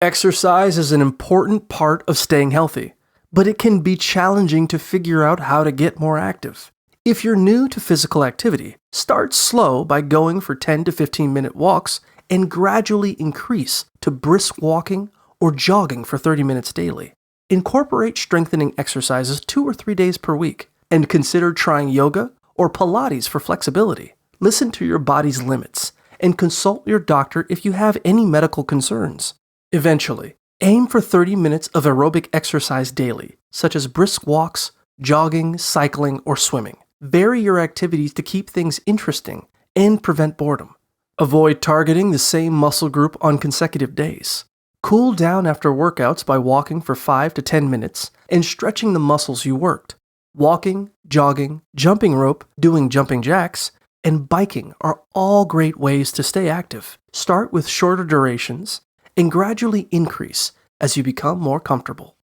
Exercise is an important part of staying healthy, but it can be challenging to figure out how to get more active. If you're new to physical activity, start slow by going for 10 to 15-minute walks and gradually increase to brisk walking or jogging for 30 minutes daily. Incorporate strengthening exercises 2 or 3 days per week, and consider trying yoga or Pilates for flexibility. Listen to your body's limits and consult your doctor if you have any medical concerns. Eventually, aim for 30 minutes of aerobic exercise daily, such as brisk walks, jogging, cycling, or swimming. Vary your activities to keep things interesting and prevent boredom. Avoid targeting the same muscle group on consecutive days. Cool down after workouts by walking for 5 to 10 minutes and stretching the muscles you worked. Walking, jogging, jumping rope, doing jumping jacks, and biking are all great ways to stay active. Start with shorter durations and gradually increase as you become more comfortable.